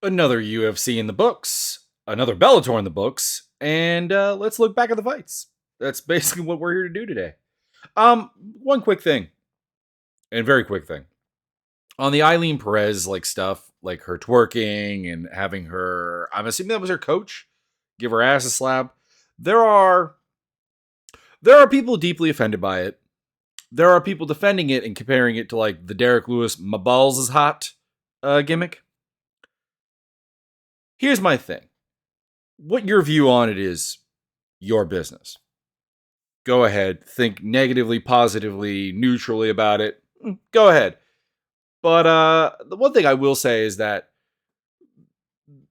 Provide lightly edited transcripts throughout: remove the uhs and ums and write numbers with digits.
Another UFC in the books, another Bellator in the books, and let's look back at the fights. That's basically what we're here to do today. One quick thing, and very quick thing. On the Eileen Perez stuff, like her twerking and having her, I'm assuming that was her coach, give her ass a slap. There are people deeply offended by it. There are people defending it and comparing it to like the Derek Lewis "my balls is hot" gimmick. Here's my thing. What your view on it is your business. Go ahead. Think negatively, positively, neutrally about it. Go ahead. But the one thing I will say is that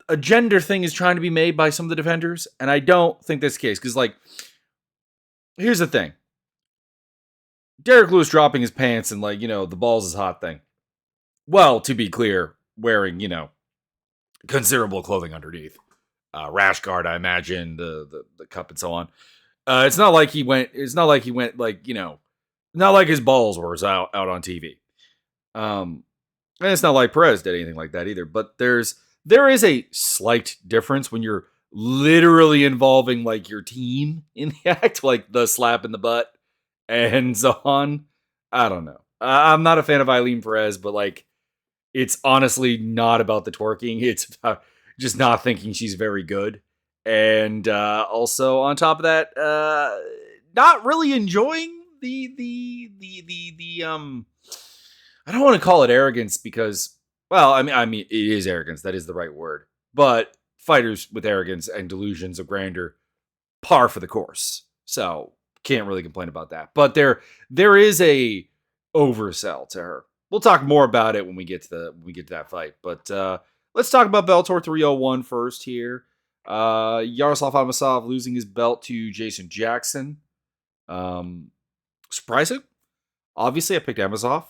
a gender thing is trying to be made by some of the defenders, and I don't think that's the case. Because, here's the thing. Derek Lewis dropping his pants and, the balls is hot thing. Well, to be clear, wearing, considerable clothing underneath. Rash guard, I imagine, the cup and so on. It's not like he went not like his balls were out on TV. And it's not like Perez did anything like that either. But there is a slight difference when you're literally involving like your team in the act, like the slap in the butt and so on. I don't know. I'm not a fan of Eileen Perez, but it's honestly not about the twerking. It's about just not thinking she's very good. And also on top of that, not really enjoying the I don't want to call it arrogance because, well, I mean it is arrogance. That is the right word. But fighters with arrogance and delusions of grandeur, par for the course. So can't really complain about that. But there is a oversell to her. We'll talk more about it when we get to that fight. But let's talk about Bellator 301 first here. Yaroslav Amosov losing his belt to Jason Jackson. Surprising. Obviously, I picked Amosov.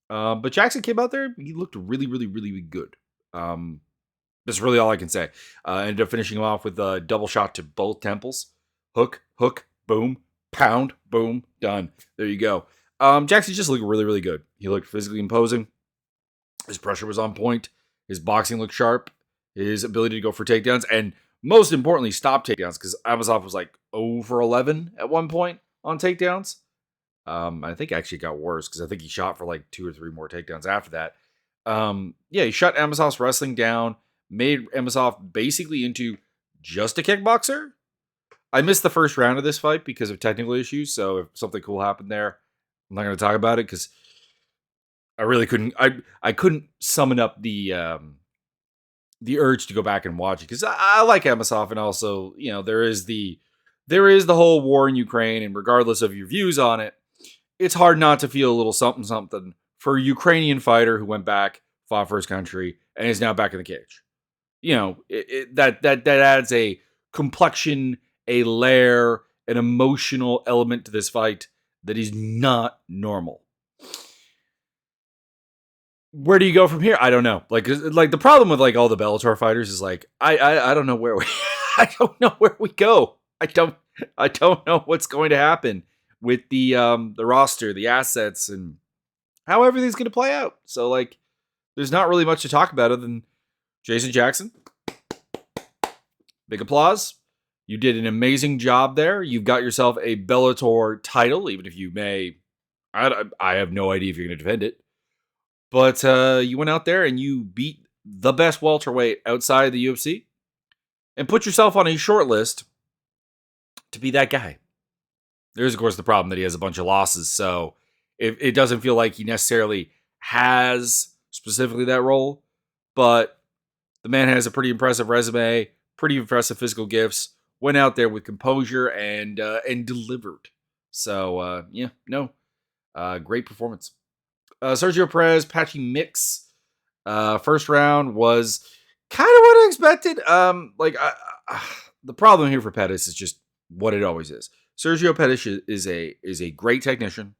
But Jackson came out there. He looked really, really, really, really good. That's really all I can say. Ended up finishing him off with a double shot to both temples. Hook, boom, pound, boom, done. There you go. Jackson just looked really, really good. He looked physically imposing. His pressure was on point. His boxing looked sharp. His ability to go for takedowns. And most importantly, stop takedowns. Because Amosov was 0 for 11 at one point on takedowns. I think actually it got worse because I think he shot for 2 or 3 more takedowns after that. He shut Amosov's wrestling down. Made Amosov basically into just a kickboxer. I missed the first round of this fight because of technical issues. So if something cool happened there, I'm not going to talk about it because I really couldn't. I couldn't summon up the urge to go back and watch it because I like Amosov, and also there is the whole war in Ukraine, and regardless of your views on it, it's hard not to feel a little something something for a Ukrainian fighter who went back, fought for his country, and is now back in the cage. That adds a complexion, a layer, an emotional element to this fight that is not normal. Where do you go from here? I don't know. The problem with all the Bellator fighters is I don't know where we I don't know where we go. I don't know what's going to happen with the roster, the assets, and how everything's going to play out. So there's not really much to talk about other than Jason Jackson. Big applause. You did an amazing job there. You've got yourself a Bellator title, even if you may. I have no idea if you're going to defend it. But you went out there and you beat the best welterweight outside of the UFC and put yourself on a short list to be that guy. There's, of course, the problem that he has a bunch of losses. So it doesn't feel like he necessarily has specifically that role. But the man has a pretty impressive resume, pretty impressive physical gifts. Went out there with composure and delivered. So, great performance. Sergio Perez, patchy mix. First round was kind of what I expected. The problem here for Pettis is just what it always is. Sergio Pettis is a great technician,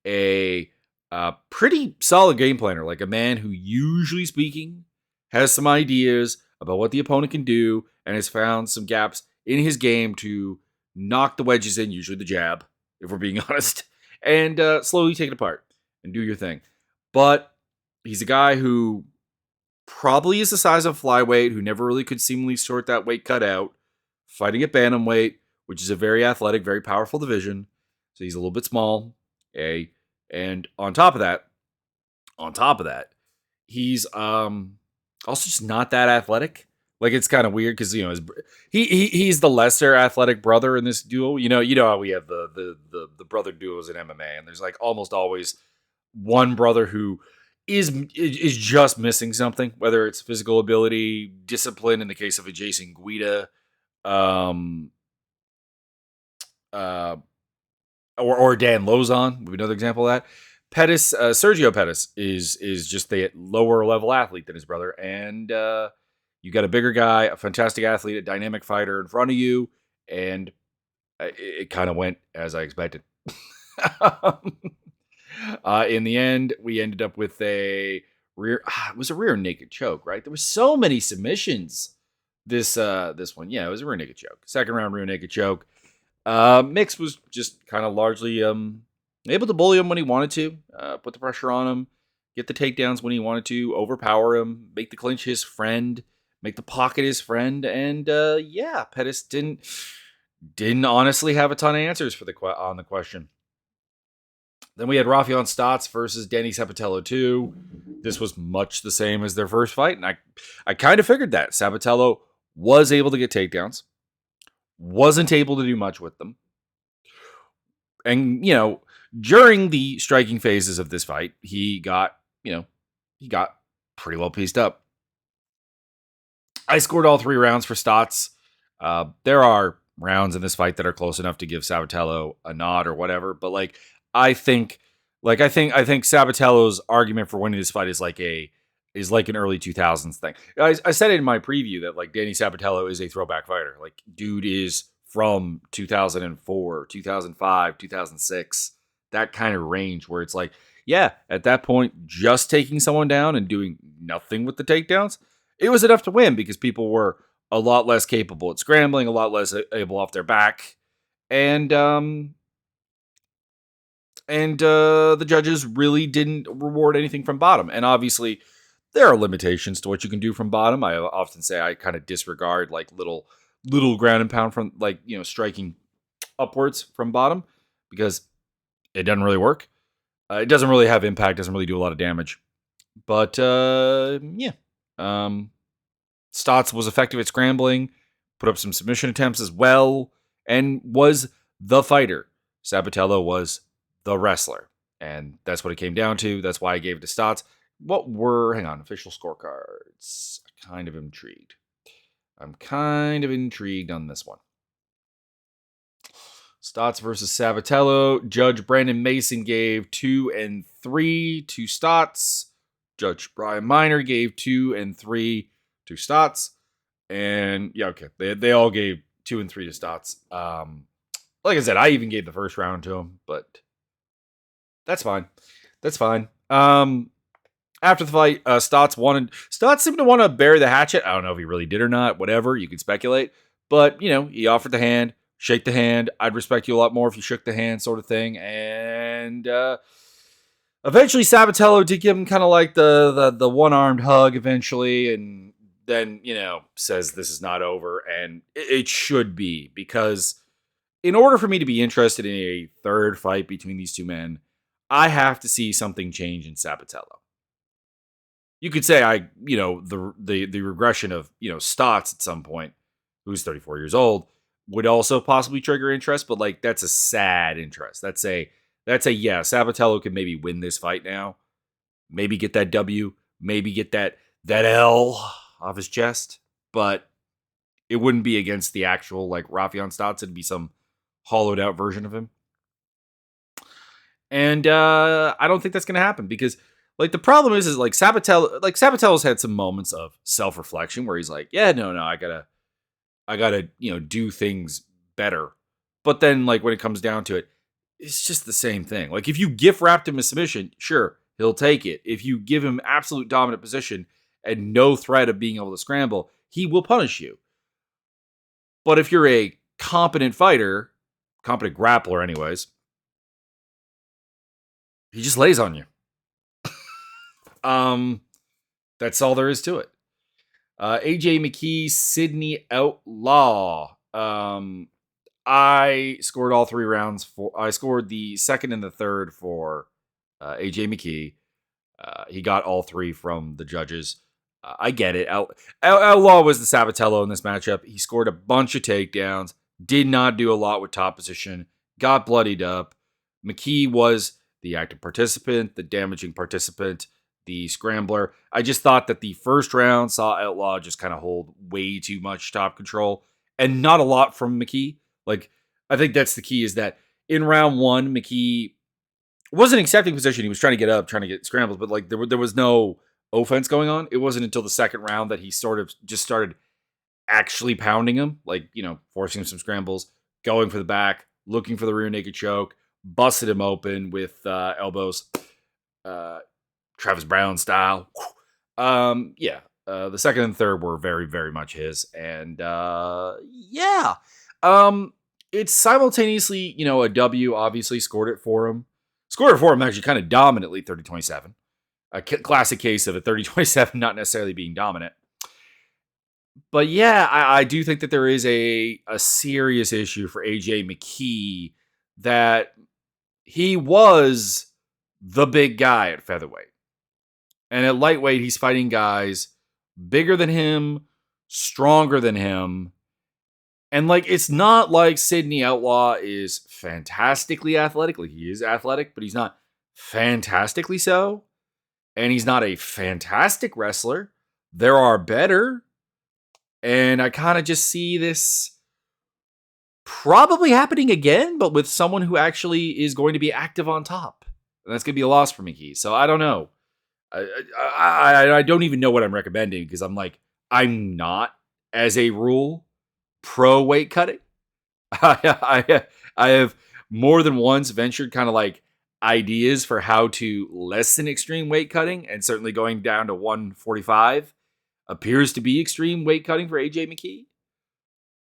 a pretty solid game planner, like a man who, usually speaking, has some ideas about what the opponent can do and has found some gaps in his game to knock the wedges in, usually the jab, if we're being honest, and slowly take it apart and do your thing. But he's a guy who probably is the size of flyweight, who never really could seemingly sort that weight cut out, fighting at bantamweight, which is a very athletic, very powerful division. So he's a little bit small. Okay. And on top of that, he's also just not that athletic. Like, it's kind of weird because he's the lesser athletic brother in this duo. You know how we have the brother duos in MMA, and there's like almost always one brother who is just missing something, whether it's physical ability, discipline. In the case of a Jason Guida, um, uh, or Dan Lozon would be another example of that. Pettis, Sergio Pettis is just the lower level athlete than his brother, and you got a bigger guy, a fantastic athlete, a dynamic fighter in front of you, and it kind of went as I expected. In the end, we ended up with a rear. It was a rear naked choke, right? There were so many submissions. This one, yeah, it was a rear naked choke. Second round rear naked choke. Mix was just kind of largely able to bully him when he wanted to, put the pressure on him, get the takedowns when he wanted to, overpower him, make the clinch his friend, make the pocket his friend, and yeah, Pettis didn't honestly have a ton of answers for on the question. Then we had Rafion Stotts versus Danny Sabatello 2. This was much the same as their first fight, and I kind of figured that. Sabatello was able to get takedowns, wasn't able to do much with them. And, during the striking phases of this fight, he got pretty well pieced up. I scored all 3 rounds for Stotts. There are rounds in this fight that are close enough to give Sabatello a nod or whatever, but I think Sabatello's argument for winning this fight is like an early 2000s thing. I said it in my preview that Danny Sabatello is a throwback fighter. Like, dude is from 2004, 2005, 2006, that kind of range where it's like, yeah, at that point, just taking someone down and doing nothing with the takedowns, it was enough to win because people were a lot less capable at scrambling, a lot less able off their back, and the judges really didn't reward anything from bottom. And obviously, there are limitations to what you can do from bottom. I often say I kind of disregard little ground and pound from striking upwards from bottom because it doesn't really work. It doesn't really have impact. Doesn't really do a lot of damage. But yeah, Stotts was effective at scrambling, put up some submission attempts as well, and was the fighter. Sabatello was the wrestler. And that's what it came down to. That's why I gave it to Stotts. Hang on, official scorecards. I'm kind of intrigued on this one. Stotts versus Sabatello. Judge Brandon Mason gave 2 and 3 to Stotts. Judge Brian Miner gave 2 and 3 to Stotts. And yeah, okay. They all gave 2 and 3 to Stotts. Like I said, I even gave the first round to him, but that's fine. After the fight, Stotts seemed to want to bury the hatchet. I don't know if he really did or not. Whatever, you can speculate. But, he offered the hand, shake the hand. I'd respect you a lot more if you shook the hand, sort of thing. And eventually, Sabatello did give him kind of like the one-armed hug eventually, and then, says this is not over. And it should be, because in order for me to be interested in a third fight between these two men, I have to see something change in Sabatello. You could say the regression of Stotts at some point, who's 34 years old, would also possibly trigger interest, but that's a sad interest. That's a yeah, Sabatello could maybe win this fight now, maybe get that W, maybe get that L off his chest, but it wouldn't be against the actual Rafion Stotts. It'd be some hollowed out version of him. And I don't think that's going to happen because the problem is Sabatello's had some moments of self-reflection where he's like, yeah, no, I gotta, do things better. But then when it comes down to it, it's just the same thing. If you gift wrapped him a submission, sure, he'll take it. If you give him absolute dominant position and no threat of being able to scramble, he will punish you. But if you're a competent fighter, competent grappler anyways, he just lays on you. That's all there is to it. AJ McKee, Sydney Outlaw. I scored all 3 rounds for. I scored the second and the third for AJ McKee. He got all 3 from the judges. I get it. Outlaw was the Sabatello in this matchup. He scored a bunch of takedowns. Did not do a lot with top position. Got bloodied up. McKee was the active participant, the damaging participant, the scrambler. I just thought that the first round saw Outlaw just kind of hold way too much top control and not a lot from McKee. Like, I think that's the key is that in round 1, McKee wasn't accepting position. He was trying to get up, trying to get scrambles, but like there was no offense going on. It wasn't until the second round that he sort of just started actually pounding him, like, forcing him some scrambles, going for the back, looking for the rear naked choke, busted him open with elbows, Travis Brown style. The second and third were very, very much his. And it's simultaneously, a W, obviously scored it for him actually kind of dominantly, 30-27. A classic case of a 30-27 not necessarily being dominant. But yeah, I do think that there is a serious issue for AJ McKee that he was the big guy at featherweight. And at lightweight, he's fighting guys bigger than him, stronger than him. And it's not like Sydney Outlaw is fantastically athletic. Like, he is athletic, but he's not fantastically so. And he's not a fantastic wrestler. There are better. And I kind of just see this probably happening again, but with someone who actually is going to be active on top. And that's going to be a loss for McKee. So I don't know. I don't even know what I'm recommending because I'm not, as a rule, pro weight cutting. I have more than once ventured kind of ideas for how to lessen extreme weight cutting, and certainly going down to 145 appears to be extreme weight cutting for AJ McKee.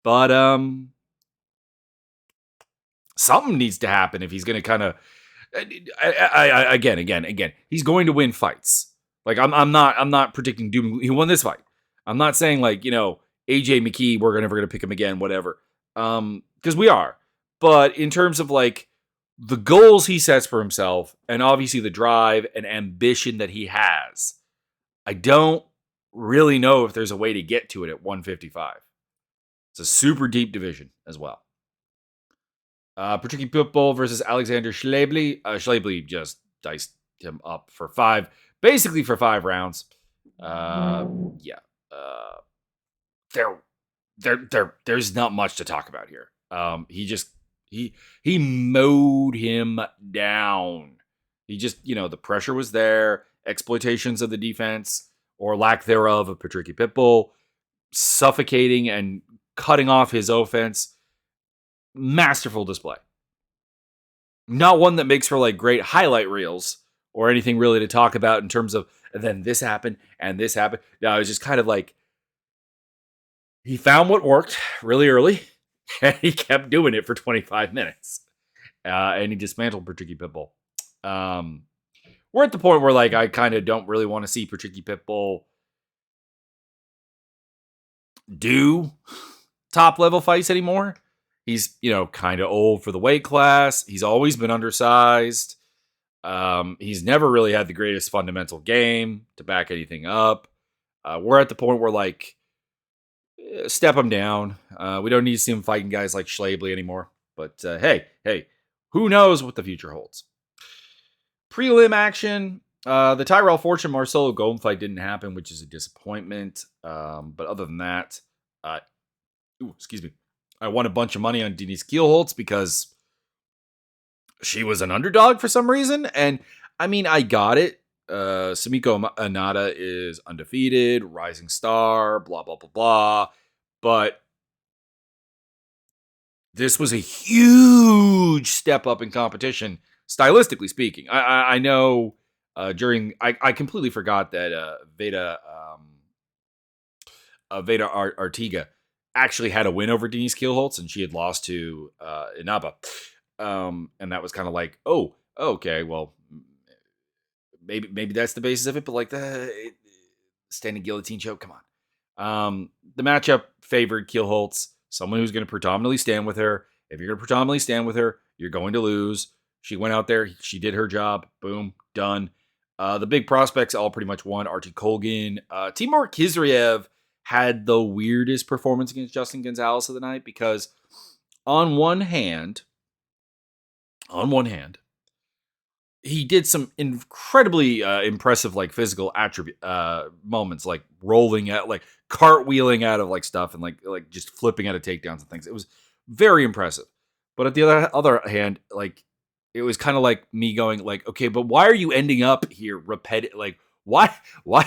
But something needs to happen if he's going to kind of again, he's going to win fights. I'm not predicting doom. He won this fight. I'm not saying AJ McKee, we're never going to pick him again, whatever. Because we are. But in terms of the goals he sets for himself, and obviously the drive and ambition that he has, I don't really know if there's a way to get to it at 155. It's a super deep division as well. Patricky Pitbull versus Alexander Schlebley. Schlebley just diced him up for 5 rounds. There's not much to talk about here. He mowed him down. He just, the pressure was there, exploitations of the defense or lack thereof of Patricky Pitbull, suffocating and cutting off his offense. Masterful display. Not one that makes for great highlight reels or anything really to talk about in terms of, and then this happened and this happened. No, it was just kind of he found what worked really early and he kept doing it for 25 minutes. And he dismantled Patricky Pitbull. We're at the point where I kind of don't really want to see Patricky Pitbull do top level fights anymore. He's, kind of old for the weight class. He's always been undersized. He's never really had the greatest fundamental game to back anything up. We're at the point where step him down. We don't need to see him fighting guys like Schlebley anymore. But hey, who knows what the future holds? Prelim action. The Tyrell Fortune Marcelo Golden fight didn't happen, which is a disappointment. But other than that, excuse me. I won a bunch of money on Denise Kielholtz because she was an underdog for some reason. And I got it. Sumiko Anada is undefeated, rising star, blah, blah, blah, blah. But this was a huge step up in competition, stylistically speaking. I know I completely forgot that Veda Artiga actually had a win over Denise Kielholtz, and she had lost to Inaba. And that was kind of oh, okay, well, maybe that's the basis of it, but standing guillotine choke. Come on. The matchup favored Keelholtz, someone who's going to predominantly stand with her. If you're going to predominantly stand with her, you're going to lose. She went out there. She did her job. Boom. Done. The big prospects all pretty much won. Archie Colgan. Timur Kizriev had the weirdest performance against Justin Gonzalez of the night because on one hand, he did some incredibly impressive like physical attribute moments, like rolling out, like cartwheeling out of like stuff and like just flipping out of takedowns and things. It was very impressive. But at the other hand, like it was kind of like me going like, okay, but why are you ending up here repetitive? Like why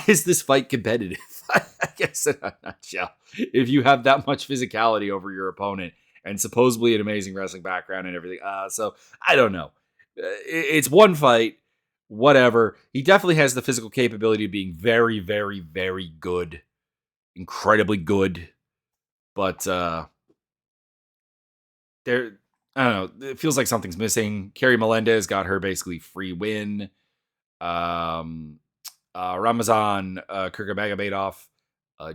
is this fight competitive? I guess in a nutshell, if you have that much physicality over your opponent and supposedly an amazing wrestling background and everything, so I don't know. It's one fight, whatever. He definitely has the physical capability of being very, very, very good, incredibly good. But there, I don't know. It feels like something's missing. Kerry Melendez got her basically free win. Ramazan Kurgamagomedov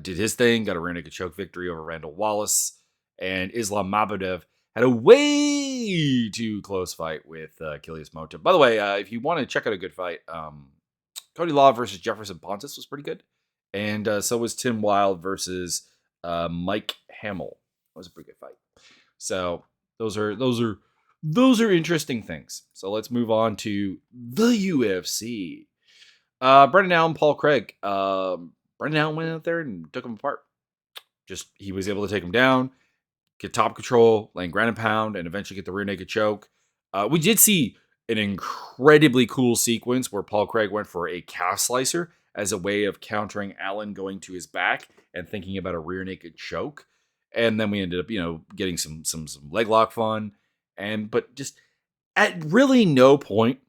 did his thing, got a rear naked choke victory over Randall Wallace, and Islam Mabudev had a way too close fight with Kilias Mota. By the way, if you want to check out a good fight, Cody Law versus Jefferson Pontus was pretty good, and so was Tim Wilde versus Mike Hamill. That was a pretty good fight. So those are interesting things. So let's move on to the UFC. Brendan Allen, Paul Craig. Brendan Allen went out there and took him apart. Just he was able to take him down, get top control, land ground and pound, and eventually get the rear naked choke. We did see an incredibly cool sequence where Paul Craig went for a calf slicer as a way of countering Allen going to his back and thinking about a rear naked choke. And then we ended up, getting some leg lock fun. But just at really no point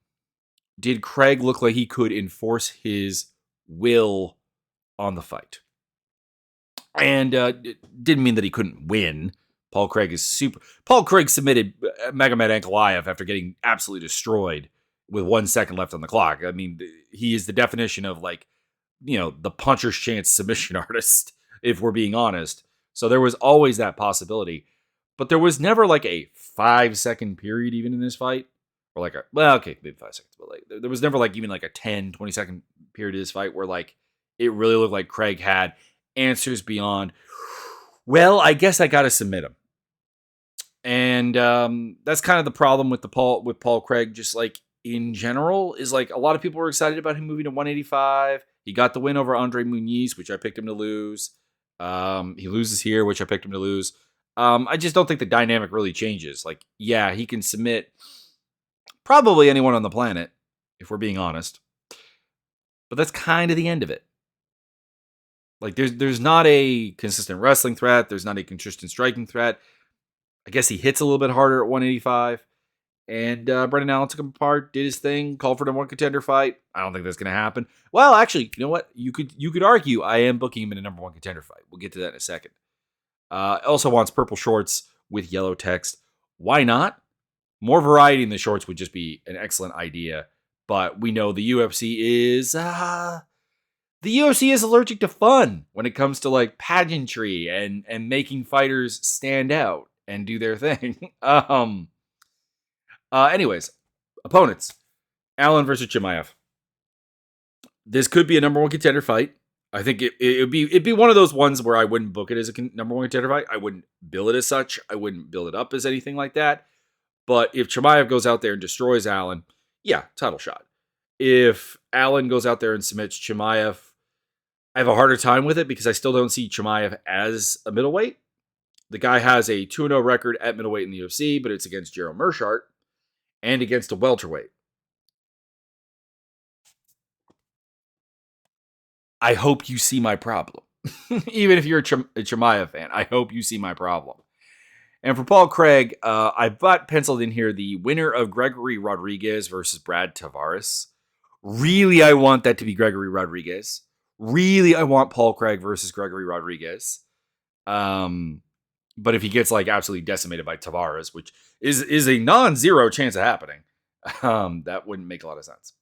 did Craig look like he could enforce his will on the fight. And it didn't mean that he couldn't win. Paul Craig submitted Magomed Ankalaev after getting absolutely destroyed with 1 second left on the clock. I mean, he is the definition of the puncher's chance submission artist, if we're being honest. So there was always that possibility. But there was never like a 5-second period even in this fight. Or maybe 5 seconds, but there was never even a 10, 20-second period of this fight where it really looked like Craig had answers beyond, well, I guess I got to submit him. And that's kind of the problem with Paul Craig, just in general, is a lot of people were excited about him moving to 185. He got the win over Andre Muniz, which I picked him to lose. He loses here, which I picked him to lose. I just don't think the dynamic really changes. He can submit probably anyone on the planet, if we're being honest. But that's kind of the end of it. There's not a consistent wrestling threat. There's not a consistent striking threat. I guess he hits a little bit harder at 185. And Brendan Allen took him apart, did his thing, called for the number one contender fight. I don't think that's going to happen. Well, actually, you know what? You could argue I am booking him in a number one contender fight. We'll get to that in a second. Also wants purple shorts with yellow text. Why not? More variety in the shorts would just be an excellent idea. But we know the UFC is allergic to fun when it comes to pageantry and making fighters stand out and do their thing. Anyways, opponents. Allen versus Chimaev. This could be a number one contender fight. I think it'd be one of those ones where I wouldn't book it as a number one contender fight. I wouldn't bill it as such. I wouldn't build it up as anything like that. But if Chimaev goes out there and destroys Allen, yeah, title shot. If Allen goes out there and submits Chimaev, I have a harder time with it because I still don't see Chimaev as a middleweight. The guy has a 2-0 record at middleweight in the UFC, but it's against Gerald Meerschaert and against a welterweight. I hope you see my problem. Even if you're a Chimaev fan, I hope you see my problem. And for Paul Craig, I've got penciled in here the winner of Gregory Rodriguez versus Brad Tavares. Really, I want that to be Gregory Rodriguez. Really, I want Paul Craig versus Gregory Rodriguez. But if he gets absolutely decimated by Tavares, which is a non-zero chance of happening, that wouldn't make a lot of sense.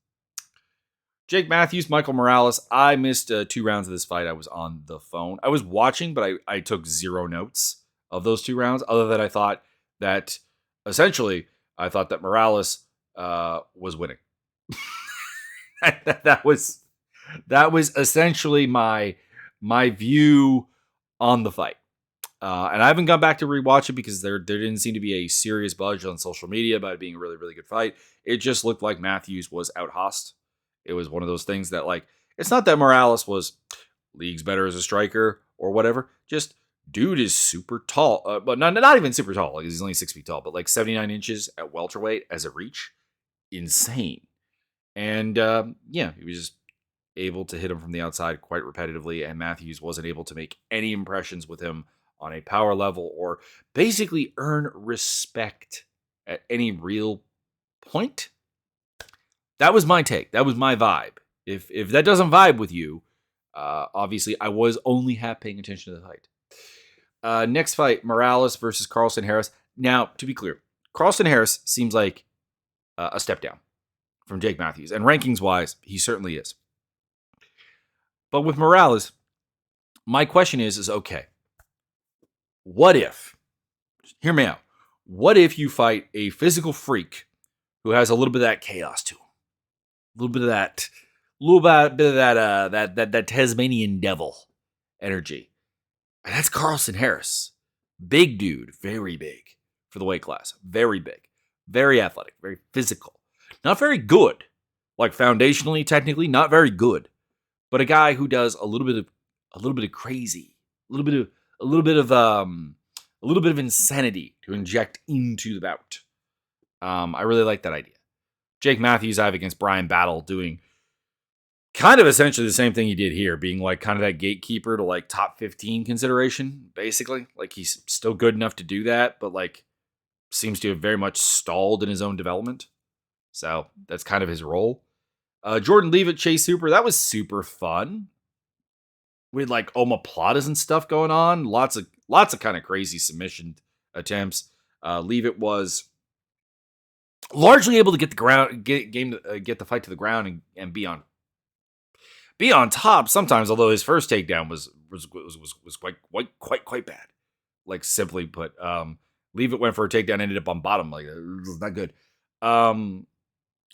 Jake Matthews, Michael Morales. I missed 2 rounds of this fight. I was on the phone. I was watching, but I took 0 notes of those 2 rounds, other than I thought that, essentially, I thought that Morales was winning. that was essentially my view on the fight. And I haven't gone back to rewatch it because there didn't seem to be a serious buzz on social media about it being a really, really good fight. It just looked like Matthews was out-hossed. It was one of those things that, like, it's not that Morales was leagues better as a striker or whatever. Just dude is super tall, but not even super tall. Like, he's only 6 feet tall, but like 79 inches at welterweight as a reach, insane. And yeah, he was just able to hit him from the outside quite repetitively, and Matthews wasn't able to make any impressions with him on a power level or basically earn respect at any real point. That was my take. That was my vibe. If that doesn't vibe with you, obviously I was only half paying attention to the fight. Next fight, Morales versus Carlston Harris. Now, to be clear, Carlston Harris seems like a step down from Jake Matthews. And rankings-wise, he certainly is. But with Morales, my question is okay, what if, hear me out, what if you fight a physical freak who has a little bit of that chaos to him? A little bit of that Tasmanian devil energy. And that's Carlston Harris. Big dude, very big for the weight class. Very big. Very athletic, very physical. Not very good. Like foundationally, technically, not very good. But a guy who does a little bit of crazy, a little bit of insanity to inject into the bout. I really like that idea. Jake Matthews, I have against Brian Battle, doing kind of essentially the same thing he did here, being like kind of that gatekeeper to like top 15 consideration, basically. Like he's still good enough to do that, but like seems to have very much stalled in his own development. So that's kind of his role. Jordan Leavitt, Chase Hooper, that was super fun. We had like omoplatas and stuff going on. Lots of kind of crazy submission attempts. Leavitt was largely able to get the fight to the ground and be on top sometimes. Although his first takedown was quite bad. Like simply put, Leavitt went for a takedown, ended up on bottom. Like it was not good.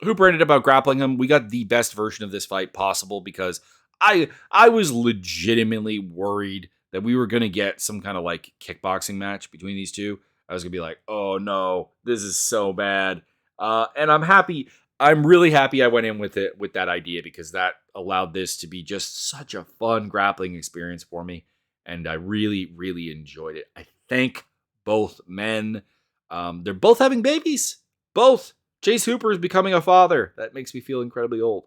Hooper ended up out grappling him. We got the best version of this fight possible because I was legitimately worried that we were going to get some kind of like kickboxing match between these two. I was going to be like, oh no, this is so bad. And I'm happy. I'm really happy I went in with that idea because that allowed this to be just such a fun grappling experience for me. And I really, really enjoyed it. I thank both men. They're both having babies. Both. Chase Hooper is becoming a father. That makes me feel incredibly old.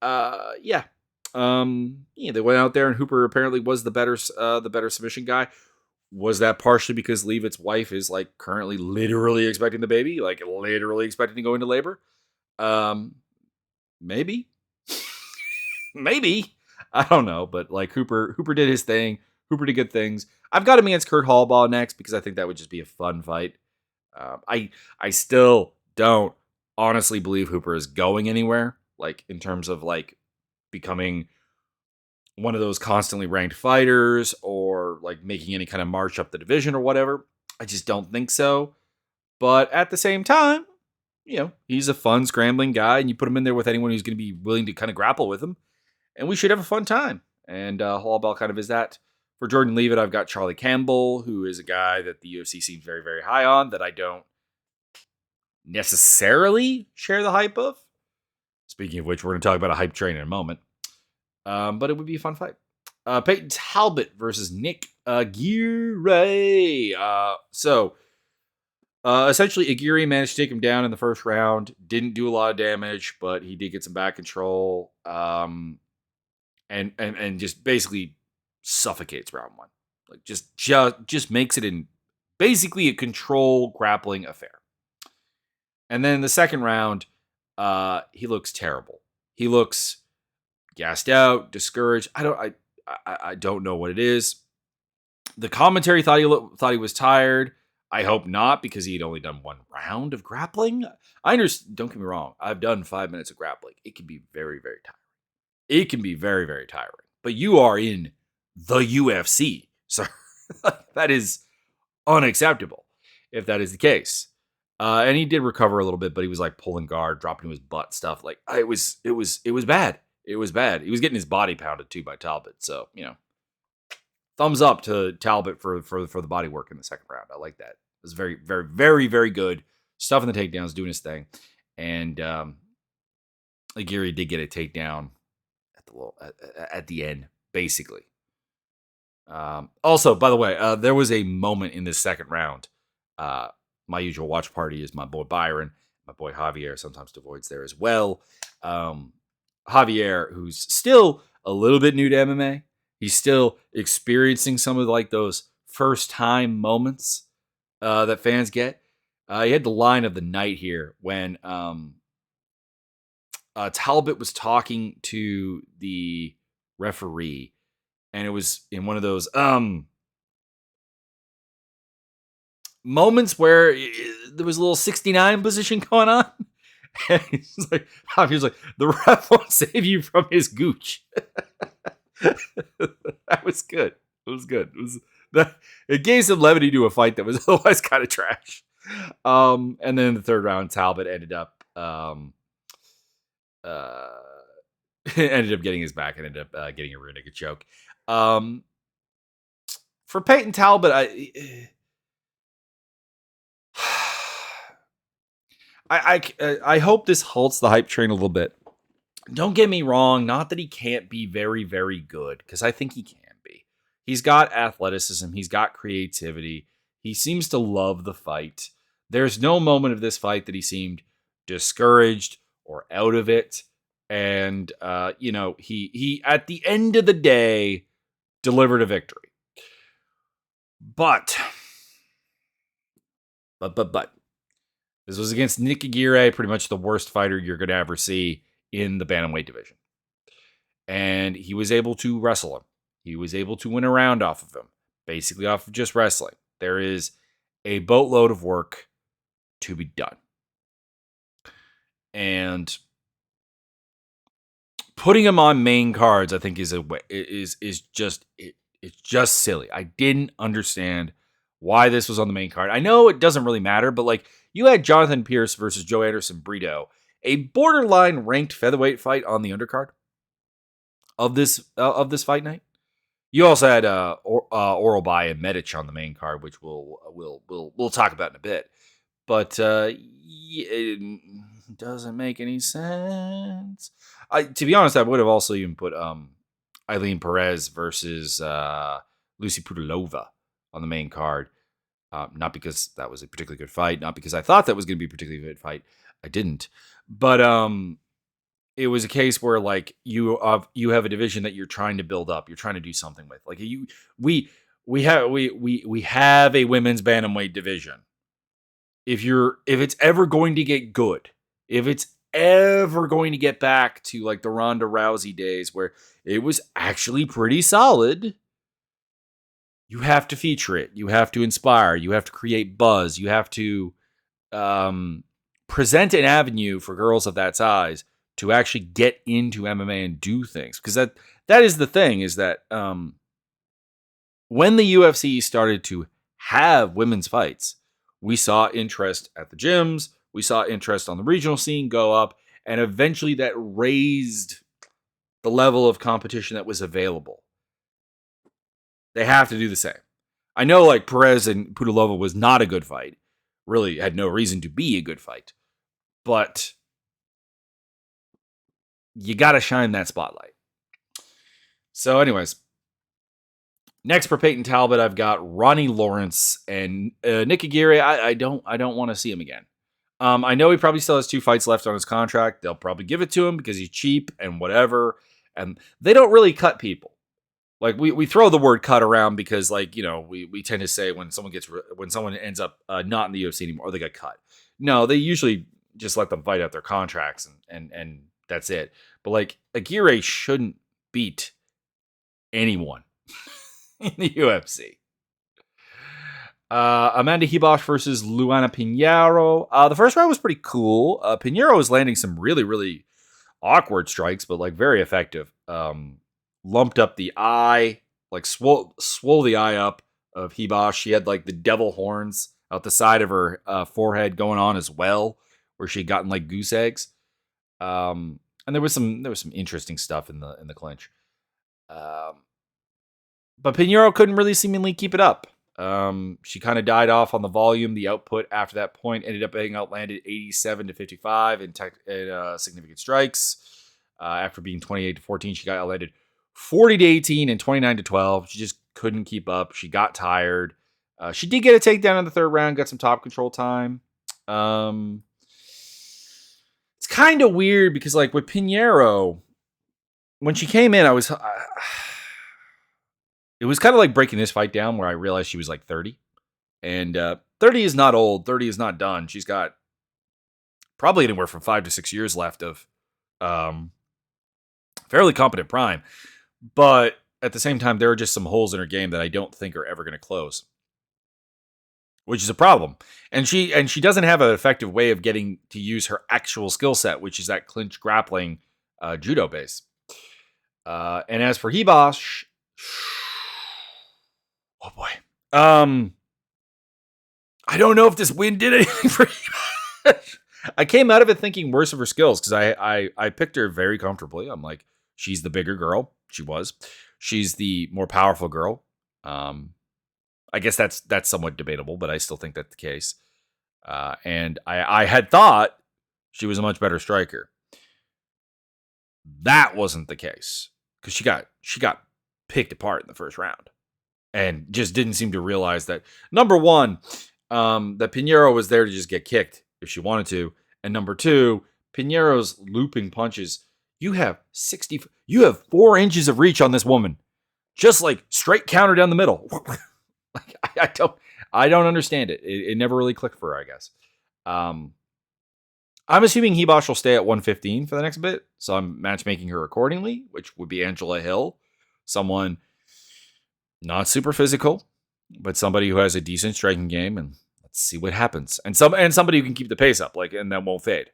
Yeah. They went out there and Hooper apparently was the better submission guy. Was that partially because Leavitt's wife is like currently literally expecting the baby, like literally expecting to go into labor? Maybe. Maybe. I don't know, but like Hooper did his thing. Hooper did good things. I've got him against Kurt Hallbaugh next because I think that would just be a fun fight. I still don't honestly believe Hooper is going anywhere, like in terms of like becoming one of those constantly ranked fighters or like making any kind of march up the division or whatever. I just don't think so. But at the same time, he's a fun scrambling guy, and you put him in there with anyone who's going to be willing to kind of grapple with him, and we should have a fun time. And Hallbaugh kind of is that. For Jordan Leavitt, I've got Charlie Campbell, who is a guy that the UFC seems very, very high on, that I don't necessarily share the hype of. Speaking of which, we're going to talk about a hype train in a moment. But it would be a fun fight. Peyton Talbot versus Nick Aguirre. Essentially, Aguirre managed to take him down in the first round. Didn't do a lot of damage, but he did get some back control. And just basically suffocates round one. Like just makes it in basically a control grappling affair. And then in the second round, he looks terrible. He looks gassed out, discouraged. I don't know what it is. The commentary thought he was tired. I hope not, because he had only done one round of grappling. I understand. Don't get me wrong. I've done 5 minutes of grappling. It can be very, very tiring. it can be very, very tiring. But you are in the UFC. So that is unacceptable if that is the case. And he did recover a little bit, but he was like pulling guard, dropping to his butt, stuff. Like it was bad. It was bad. He was getting his body pounded too by Talbot. So, thumbs up to Talbot for the body work in the second round. I like that. It was very, very, very, very good. Stuffing the takedowns, doing his thing. And Aguirre did get a takedown at the end, basically. Also, by the way, there was a moment in this second round. My usual watch party is my boy Byron. My boy Javier sometimes avoids there as well. Javier, who's still a little bit new to MMA. He's still experiencing some of like those first time moments that fans get. He had the line of the night here when Talbot was talking to the referee, and it was in one of those moments where there was a little 69 position going on. And he was like, the ref won't save you from his gooch. That was good. It was good. It gave some levity to a fight that was otherwise kind of trash. And then in the third round, Talbot ended up getting his back and ended up getting a rear naked choke. For Peyton Talbot, I hope this halts the hype train a little bit. Don't get me wrong, not that he can't be very, very good, because I think he can be. He's got athleticism, he's got creativity, he seems to love the fight. There's no moment of this fight that he seemed discouraged or out of it. And, he at the end of the day delivered a victory. But, this was against Nick Aguirre, pretty much the worst fighter you're going to ever see in the bantamweight division. And he was able to wrestle him. He was able to win a round off of him, basically off of just wrestling. There is a boatload of work to be done. And putting him on main cards, I think, is just silly. I didn't understand why this was on the main card. I know it doesn't really matter, but like you had Jonathan Pierce versus Joe Anderson Brito, a borderline ranked featherweight fight on the undercard of this fight night. You also had Oralbai and Medic on the main card, which we'll talk about in a bit. But it doesn't make any sense. To be honest, I would have also even put Eileen Perez versus Lucy Pudilova on the main card. Not because that was a particularly good fight, not because I thought that was going to be a particularly good fight. I didn't. But it was a case where like you have a division that you're trying to build up, you're trying to do something with. Like we have a women's bantamweight division. If it's ever going to get good, if it's ever going to get back to like the Ronda Rousey days where it was actually pretty solid, you have to feature it. You have to inspire. You have to create buzz. You have to present an avenue for girls of that size to actually get into MMA and do things. Because that is the thing, is that when the UFC started to have women's fights, we saw interest at the gyms. We saw interest on the regional scene go up. And eventually that raised the level of competition that was available. They have to do the same. I know like Perez and Pudilova was not a good fight. Really had no reason to be a good fight. But you got to shine that spotlight. So anyways, next for Peyton Talbot, I've got Ronnie Lawrence and Nick Aguirre. I don't want to see him again. I know he probably still has 2 fights left on his contract. They'll probably give it to him because he's cheap and whatever. And they don't really cut people. Like we throw the word cut around because like, we tend to say when someone ends up not in the UFC anymore, or they got cut. No, they usually just let them fight out their contracts and that's it. But like Aguirre shouldn't beat anyone in the UFC. Amanda Hebosh versus Luana Pinheiro. The first round was pretty cool. Pinheiro was landing some really, really awkward strikes, but like very effective. lumped up the eye, like swole the eye up of Hibosh. She had like the devil horns out the side of her forehead going on as well, where she'd gotten like goose eggs. And there was some interesting stuff in the clinch. But Pinheiro couldn't really seemingly keep it up. She kind of died off on the volume. The output after that point ended up being outlanded 87-55 in significant strikes. After being 28-14, she got outlanded 40-18 and 29-12. She just couldn't keep up. She got tired. She did get a takedown in the third round, got some top control time. It's kind of weird because, like, with Pinheiro, when she came in, it was kind of like breaking this fight down where I realized she was like 30. And 30 is not old. 30 is not done. She's got probably anywhere from 5 to 6 years left of fairly competent prime. But at the same time, there are just some holes in her game that I don't think are ever going to close, which is a problem. And she doesn't have an effective way of getting to use her actual skill set, which is that clinch grappling judo base. And as for Hibosh, oh boy. I don't know if this win did anything for Hibosh. I came out of it thinking worse of her skills because I picked her very comfortably. I'm like, she's the bigger girl. She was. She's the more powerful girl. I guess that's somewhat debatable, but I still think that's the case. And I had thought she was a much better striker. That wasn't the case because she got picked apart in the first round and just didn't seem to realize that, number one, that Pinheiro was there to just get kicked if she wanted to, and number two, Pinheiro's looping punches. You have 4 inches of reach on this woman, just like straight counter down the middle. Like, I don't understand it. It never really clicked for her, I guess. I'm assuming Hibosh will stay at 115 for the next bit, so I'm matchmaking her accordingly, which would be Angela Hill, someone not super physical, but somebody who has a decent striking game, and let's see what happens. And somebody who can keep the pace up, like, and that won't fade.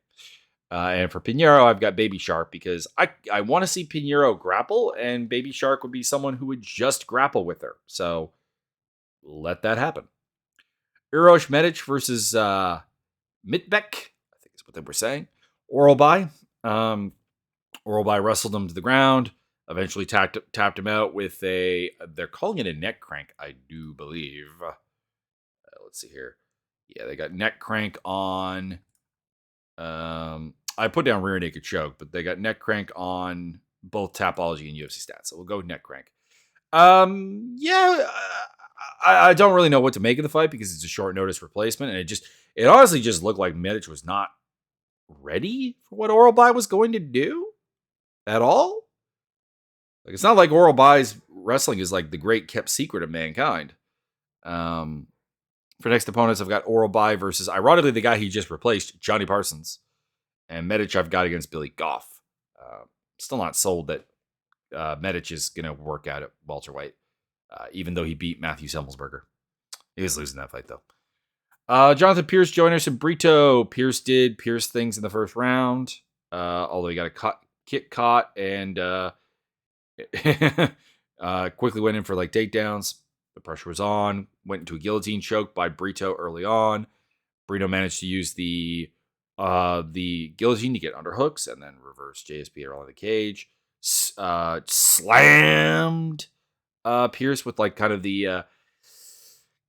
And for Pinheiro, I've got Baby Shark because I want to see Pinheiro grapple, and Baby Shark would be someone who would just grapple with her. So let that happen. Uroš Medic versus Mitbeck, I think is what they were saying. Oralbai. Oralbai wrestled him to the ground, eventually tapped him out with they're calling it a neck crank, I do believe. Let's see here. Yeah, they got neck crank on... I put down rear naked choke, but they got neck crank on both Tapology and UFC stats. So we'll go neck crank. I don't really know what to make of the fight because it's a short notice replacement, and it honestly just looked like Medic was not ready for what Oralbai was going to do at all. Like, it's not like Oralbai's wrestling is like the great kept secret of mankind. For next opponents, I've got Oralbai versus, ironically, the guy he just replaced, Johnny Parsons. And Medic I've got against Billy Goff. Still not sold that Medic is going to work out at welterweight, even though he beat Matthew Semmelsberger. He was losing that fight, though. Jonathan Pierce joined us in Brito. Pierce did Pierce things in the first round, although he got a kick caught and quickly went in for like takedowns. The pressure was on. Went into a guillotine choke by Brito early on. Brito managed to use the guillotine to get underhooks and then reverse JSP around the cage. Slammed Pierce with like kind of the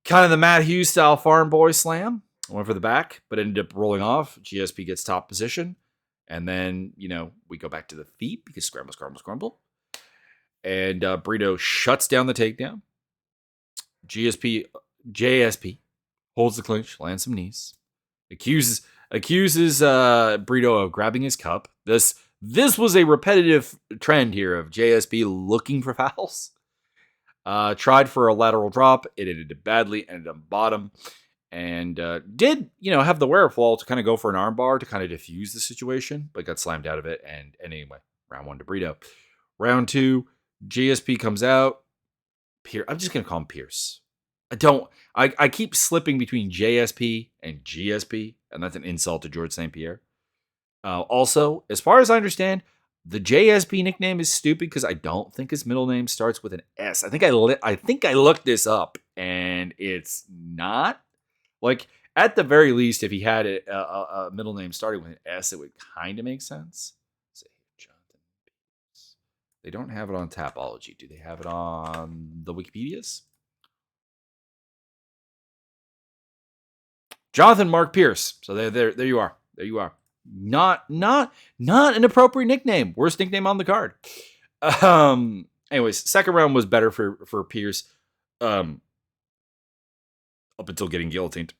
Matt Hughes style farm boy slam. Went for the back, but ended up rolling off. GSP gets top position. And then, we go back to the feet because scramble. And Brito shuts down the takedown. JSP holds the clinch, lands some knees. Accuses Brito of grabbing his cup. This was a repetitive trend here of JSP looking for fouls. Tried for a lateral drop. It ended badly, ended up bottom. And did, have the wherewithal to kind of go for an armbar to kind of diffuse the situation, but got slammed out of it. And anyway, round 1 to Brito. Round 2, JSP comes out. I'm just going to call him Pierce. I keep slipping between JSP and GSP, and that's an insult to George St. Pierre. Also, as far as I understand, The JSP nickname is stupid because I don't think his middle name starts with an S. I think I looked this up and it's not. Like, at the very least, if he had a middle name starting with an S, it would kind of make sense. Say Jonathan. They don't have it on Tapology. Do they have it on the Wikipedias? Jonathan Mark Pierce. So there you are. There you are. Not an appropriate nickname. Worst nickname on the card. Anyways, second round was better for Pierce. Up until getting guillotined.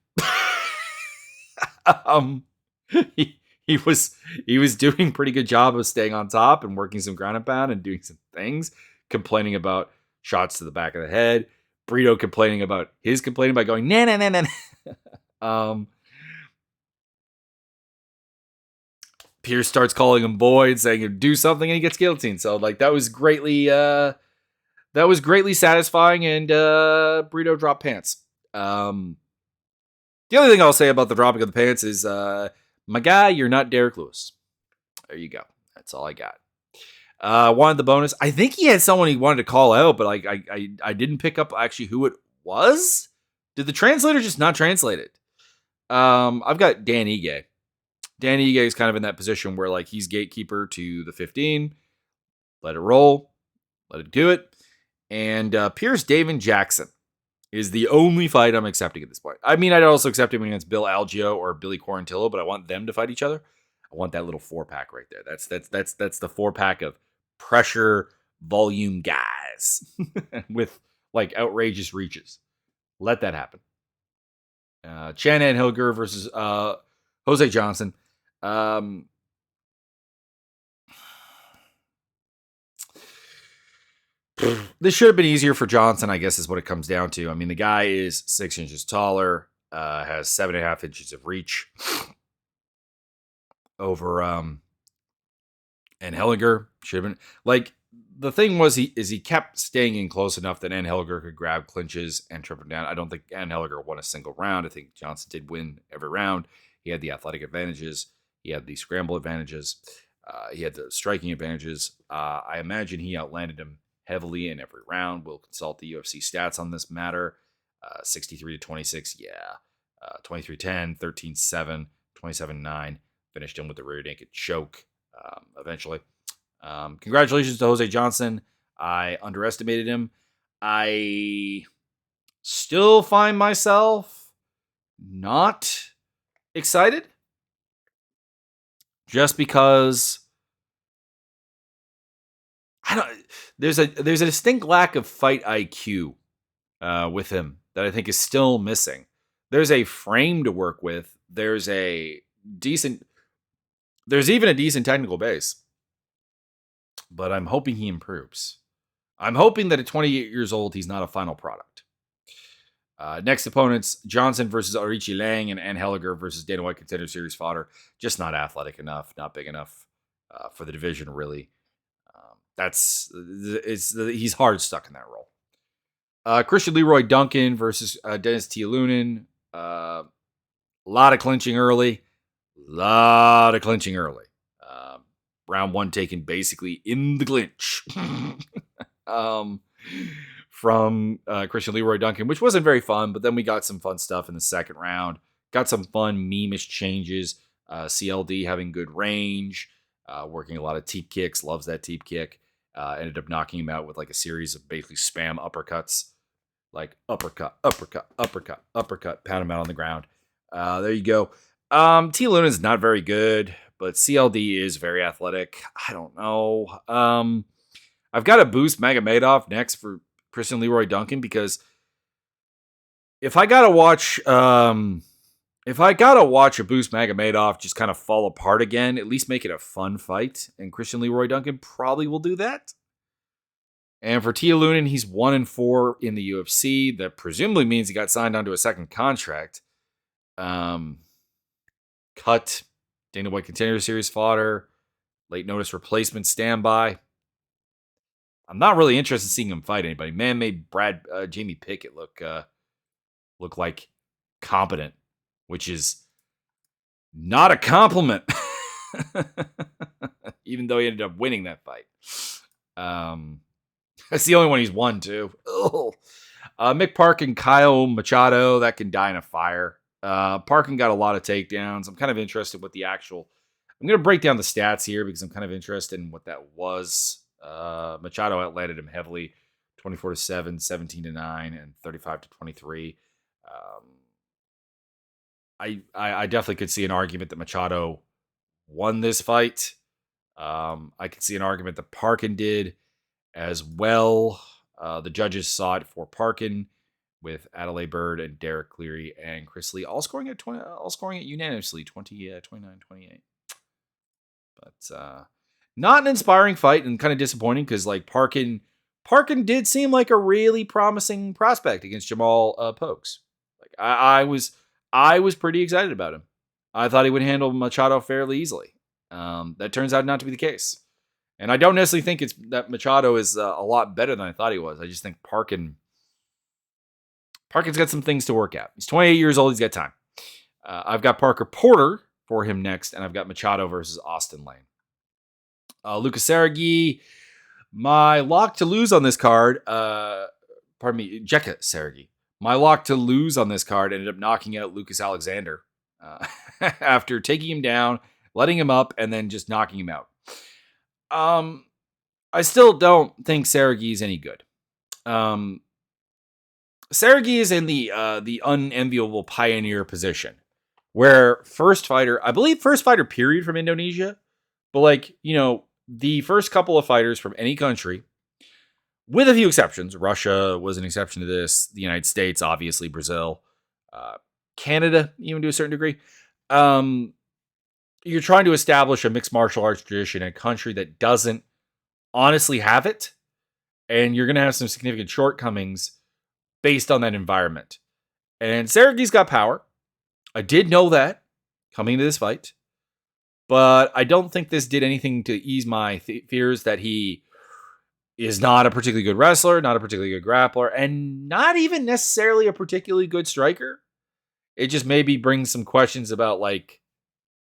He was doing a pretty good job of staying on top and working some ground and pound and doing some things, complaining about shots to the back of the head. Brito complaining by going nah nah nah nah. Pierce starts calling him boy and saying do something, and he gets guillotined. So like that was greatly satisfying, and Brito dropped pants. The only thing I'll say about the dropping of the pants is, my guy, you're not Derek Lewis. There you go. That's all I got. Wanted the bonus. I think he had someone he wanted to call out, but like I didn't pick up actually who it was. Did the translator just not translate it? I've got Dan Ige. Dan Ige is kind of in that position where like he's gatekeeper to the 15. Let it roll. Let it do it. And Pierce Davin Jackson is the only fight I'm accepting at this point. I mean, I'd also accept him against Bill Algeo or Billy Quarantillo, but I want them to fight each other. I want that little 4-pack right there. That's the 4-pack of pressure volume guys with like outrageous reaches. Let that happen. Chan and Hilger versus Jose Johnson. This should have been easier for Johnson, I guess, is what it comes down to. I mean, the guy is 6 inches taller, has 7.5 inches of reach over and Hellinger should have been like the thing was he kept staying in close enough that Hellinger could grab clinches and trip him down. I don't think Hellinger won a single round. I think Johnson did win every round. He had the athletic advantages. He had the scramble advantages. He had the striking advantages. I imagine he outlanded him heavily in every round. We'll consult the UFC stats on this matter. 63-26, yeah. 23-10, 13-7, 27-9. Finished him with the rear naked choke eventually. Congratulations to Jose Johnson. I underestimated him. I still find myself not excited just because there's a distinct lack of fight IQ with him that I think is still missing. There's a frame to work with. There's even a decent technical base. But I'm hoping he improves. I'm hoping that at 28 years old, he's not a final product. Next opponents, Johnson versus Arichi Lang and Ann Helliger versus Dana White Contender Series fodder. Just not athletic enough, not big enough for the division, really. He's hard stuck in that role. Christian Leroy Duncan versus Dennis Tialunin. A lot of clinching early. Round one taken basically in the clinch from Christian Leroy Duncan, which wasn't very fun, but then we got some fun stuff in the second round. Got some fun meme-ish changes. CLD having good range, working a lot of teep kicks, loves that teep kick. Ended up knocking him out with like a series of basically spam uppercuts, like uppercut, pound him out on the ground. There you go. T. Luna's not very good, but CLD is very athletic. I don't know. I've got to boost Magomedov next for Christian Leroy Duncan because if I gotta watch a boost Magomedov just kind of fall apart again, at least make it a fun fight. And Christian Leroy Duncan probably will do that. And for Tia Lunin, he's 1-4 in the UFC. That presumably means he got signed onto a second contract. Cut. Dana White Contender Series fodder. Late notice replacement standby. I'm not really interested in seeing him fight anybody. Man made Jamie Pickett look like competent, which is not a compliment. Even though he ended up winning that fight. That's the only one he's won, too. Ugh. Mick Park and Kyle Machado, that can die in a fire. Parkin got a lot of takedowns. I'm kind of interested with the actual. I'm going to break down the stats here because I'm kind of interested in what that was. Machado outlanded him heavily, 24-7, 17-9, and 35-23. I definitely could see an argument that Machado won this fight. I could see an argument that Parkin did as well. The judges saw it for Parkin, with Adelaide Bird and Derek Cleary and Chris Lee all scoring at unanimously 29-28. But not an inspiring fight and kind of disappointing because like Parkin did seem like a really promising prospect against Jamal Pokes. Like I was pretty excited about him. I thought he would handle Machado fairly easily. That turns out not to be the case. And I don't necessarily think it's that Machado is a lot better than I thought he was. I just think Parkin's got some things to work out. He's 28 years old. He's got time. I've got Parker Porter for him next, and I've got Machado versus Austin Lane. Lucas Sergey, my lock to lose on this card. Jekka Sergey. My lock to lose on this card ended up knocking out Lucas Alexander after taking him down, letting him up, and then just knocking him out. I still don't think Sergey is any good. Sergey is in the unenviable pioneer position where first fighter period from Indonesia, but like, the first couple of fighters from any country, with a few exceptions. Russia was an exception to this. The United States, obviously, Brazil, Canada, even to a certain degree. You're trying to establish a mixed martial arts tradition in a country that doesn't honestly have it, and you're going to have some significant shortcomings based on that environment. And Sergey's got power. I did know that coming into this fight, but I don't think this did anything to ease my fears that he is not a particularly good wrestler, not a particularly good grappler, and not even necessarily a particularly good striker. It just maybe brings some questions about like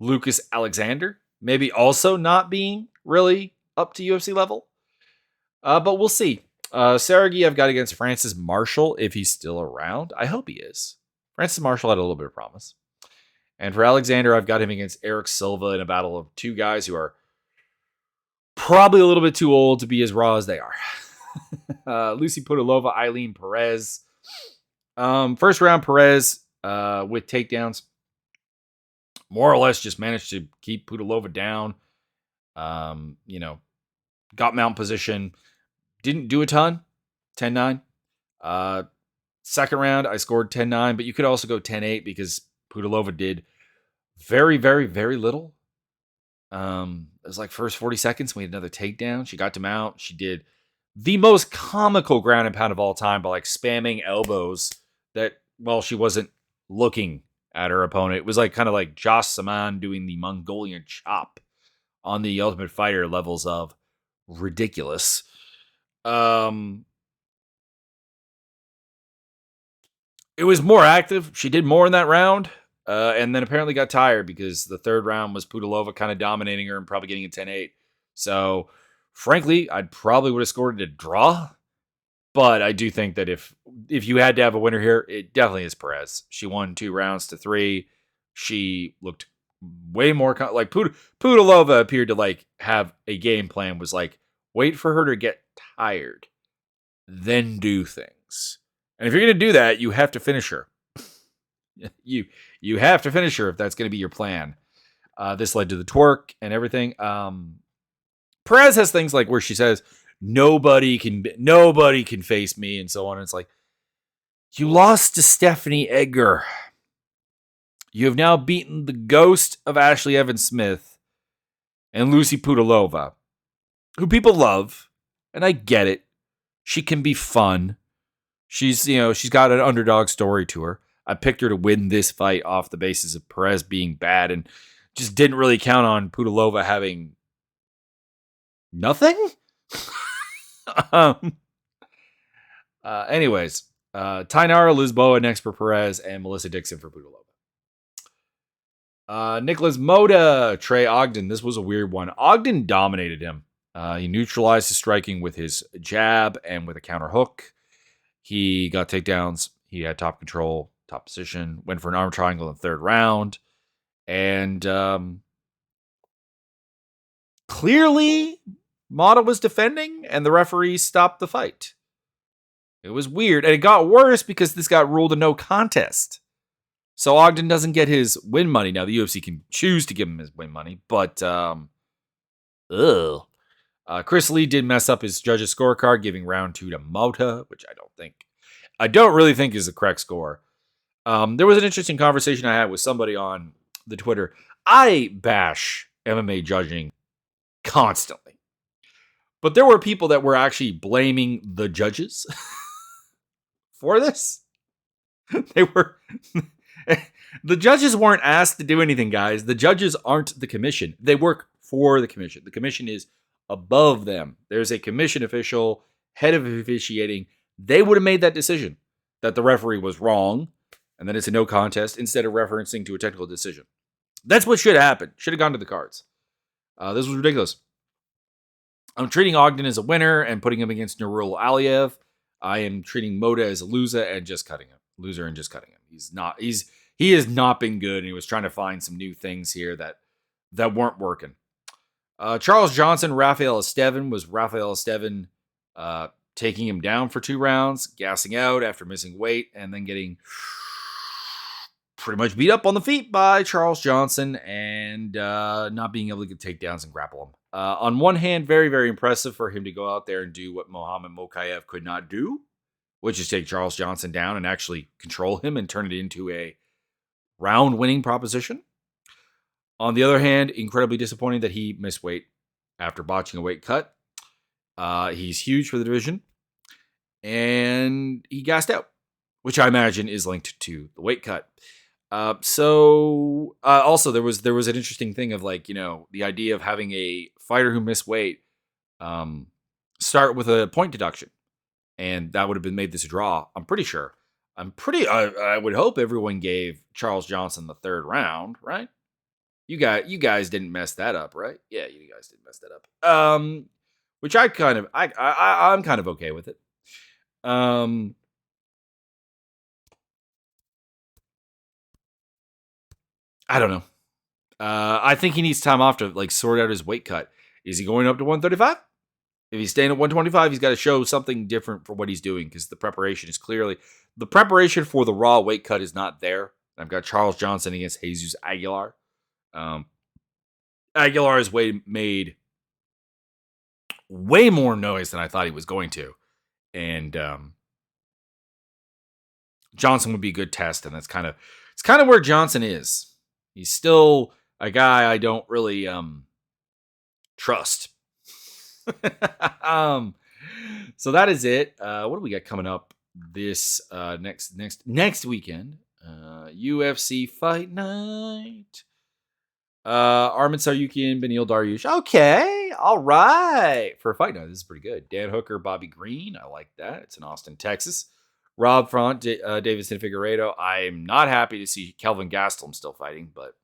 Lucas Alexander, maybe also not being really up to UFC level. But we'll see. Sergey, I've got against Francis Marshall if he's still around. I hope he is. Francis Marshall had a little bit of promise. And for Alexander, I've got him against Eric Silva in a battle of two guys who are probably a little bit too old to be as raw as they are. Lucy Pudilova, Eileen Perez. First round, Perez with takedowns. More or less just managed to keep Pudilova down. Got mount position. Didn't do a ton. 10-9. Second round, I scored 10-9, but you could also go 10-8 because Pudilova did very, very, very little. It was like first 40 seconds, we had another takedown. She got to mount. She did the most comical ground and pound of all time by like spamming elbows that, well, she wasn't looking at her opponent. It was like kind of like Josh Saman doing the Mongolian chop on the Ultimate Fighter levels of ridiculous. It was more active. She did more in that round. And then apparently got tired because the third round was Pudilova kind of dominating her and probably getting a 10-8. So, frankly, I'd probably would have scored it a draw. But I do think that if you had to have a winner here, it definitely is Perez. She won 2 rounds to 3. She looked way more like Pudilova appeared to like have a game plan. Was like wait for her to get tired, then do things. And if you're going to do that, you have to finish her. You have to finish her if that's going to be your plan. This led to the twerk and everything. Perez has things like where she says, nobody can face me and so on. And it's like, you lost to Stephanie Edgar. You have now beaten the ghost of Ashley Evans Smith and Lucy Pudilova, who people love. And I get it. She can be fun. She's got an underdog story to her. I picked her to win this fight off the basis of Perez being bad and just didn't really count on Pudilova having nothing. Anyways, Tainara Lisboa next for Perez and Melissa Dixon for Pudilova. Nicholas Moda, Trey Ogden. This was a weird one. Ogden dominated him. He neutralized his striking with his jab and with a counter hook. He got takedowns. He had top control, top position. Went for an arm triangle in the third round. And clearly, Mata was defending, and the referee stopped the fight. It was weird. And it got worse because this got ruled a no contest. So Ogden doesn't get his win money. Now, the UFC can choose to give him his win money, but Chris Lee did mess up his judges' scorecard, giving round 2 to Mota, which I don't really think is the correct score. There was an interesting conversation I had with somebody on the Twitter. I bash MMA judging constantly, but there were people that were actually blaming the judges for this. They were... The judges weren't asked to do anything, guys. The judges aren't the commission. They work for the commission. The commission is above them. There's a commission official, head of officiating. They would have made that decision that the referee was wrong and then it's a no contest instead of referencing to a technical decision. That's what should have happened. Should have gone to the cards. This was ridiculous. I'm treating Ogden as a winner and putting him against Nurul Aliyev. I am treating Moda as a loser and just cutting him. He has not been good, and he was trying to find some new things here that weren't working. Charles Johnson, Rafael Estevan, was Rafael Estevan taking him down for 2 rounds, gassing out after missing weight, and then getting pretty much beat up on the feet by Charles Johnson and not being able to get takedowns and grapple him. On one hand, very, very impressive for him to go out there and do what Mohamed Mokaev could not do, which is take Charles Johnson down and actually control him and turn it into a round-winning proposition. On the other hand, incredibly disappointing that he missed weight after botching a weight cut. He's huge for the division, and he gassed out, which I imagine is linked to the weight cut. Also, there was an interesting thing of the idea of having a fighter who missed weight start with a point deduction, and that would have made this a draw. I'm pretty sure. I would hope everyone gave Charles Johnson the 3rd round, right? You guys didn't mess that up, right? Yeah, you guys didn't mess that up. Which I'm kind of okay with it. I don't know. I think he needs time off to sort out his weight cut. Is he going up to 135? If he's staying at 125, he's got to show something different for what he's doing because the preparation for the raw weight cut is not there. I've got Charles Johnson against Jesus Aguilar. Aguilar has made way more noise than I thought he was going to, and Johnson would be a good test, and it's kind of where Johnson is. He's still a guy I don't really trust. So that is it. What do we got coming up this next weekend? UFC Fight Night. Armin Saryuki and Beneil Dariush. Okay, all right. For a fight night, this is pretty good. Dan Hooker, Bobby Green. I like that. It's in Austin, Texas. Rob Font, Davidson Figueiredo. I'm not happy to see Kelvin Gastelum still fighting, but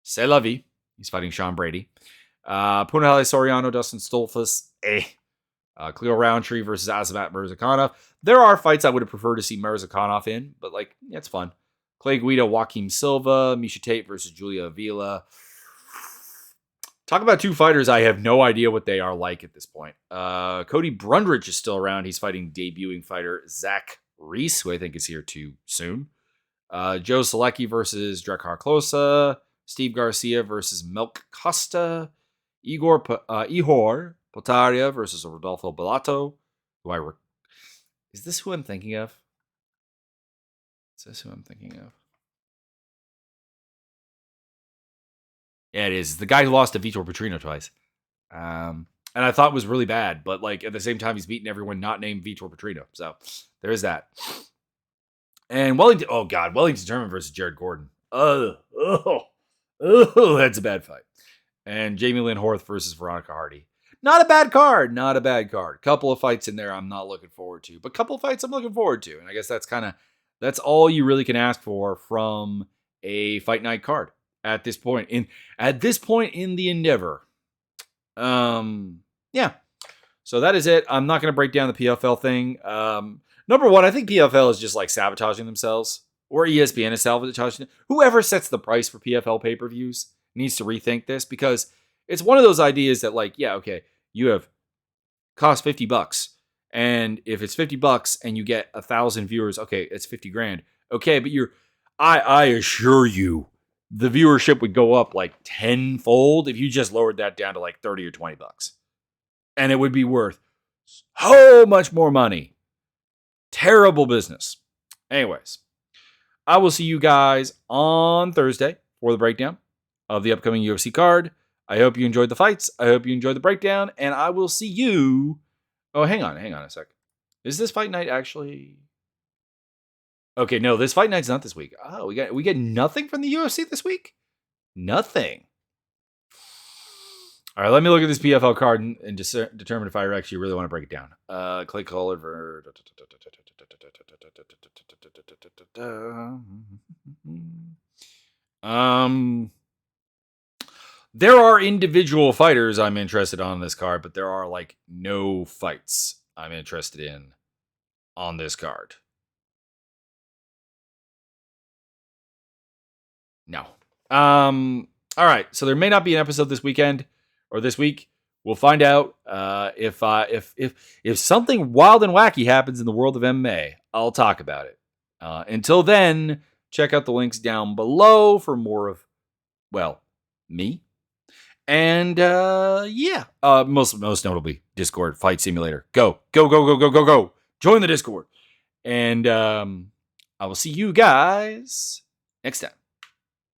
c'est la vie. He's fighting Sean Brady. Punahele Soriano, Dustin Stolfus. Cleo Roundtree versus Azamat Mirzakhanov. There are fights I would have preferred to see Mirzakhanov in, but it's fun. Clay Guida, Joaquim Silva, Misha Tate versus Julia Avila. Talk about 2 fighters I have no idea what they are like at this point. Cody Brundridge is still around. He's fighting debuting fighter Zach Reese, who I think is here too soon. Joe Selecki versus Drakkar Klose. Steve Garcia versus Milk Costa. Ihor Potaria versus Rodolfo Bellato. Is this who I'm thinking of? Is this who I'm thinking of? Yeah, it is. It's the guy who lost to Vitor Petrino twice. And I thought was really bad, but at the same time, he's beaten everyone not named Vitor Petrino. So there is that. And Wellington Turman versus Jared Gordon. Oh, that's a bad fight. And Jamie Lynn Horth versus Veronica Hardy. Not a bad card. Couple of fights in there I'm not looking forward to, but couple of fights I'm looking forward to. And I guess that's all you really can ask for from a fight night card. at this point in the endeavor. Yeah. So that is it. I'm not going to break down the PFL thing. Number one, I think PFL is just like sabotaging themselves, or ESPN is sabotaging. Whoever sets the price for PFL pay-per-views needs to rethink this, because it's one of those ideas that, like, yeah, okay, you have cost $50, and if it's $50 and you get 1,000 viewers, okay, it's 50 grand. Okay, but I assure you, the viewership would go up like tenfold if you just lowered that down to like 30 or $20, and it would be worth so much more money. Terrible business. Anyways, I will see you guys on Thursday for the breakdown of the upcoming UFC card. I hope you enjoyed the fights. I hope you enjoyed the breakdown, and I will see you. Oh, hang on a sec. Is this fight night actually? Okay, no, this fight night's not this week. Oh, we get nothing from the UFC this week? Nothing. All right, let me look at this PFL card and determine if I actually really want to break it down. Clay Collard for... There are individual fighters I'm interested on this card, but there are like no fights I'm interested in on this card. No. All right. So there may not be an episode this weekend or this week. We'll find out if something wild and wacky happens in the world of MMA. I'll talk about it. Until then, check out the links down below for more of, well, me. And yeah, most notably Discord Fight Simulator. Go. Join the Discord. And I will see you guys next time.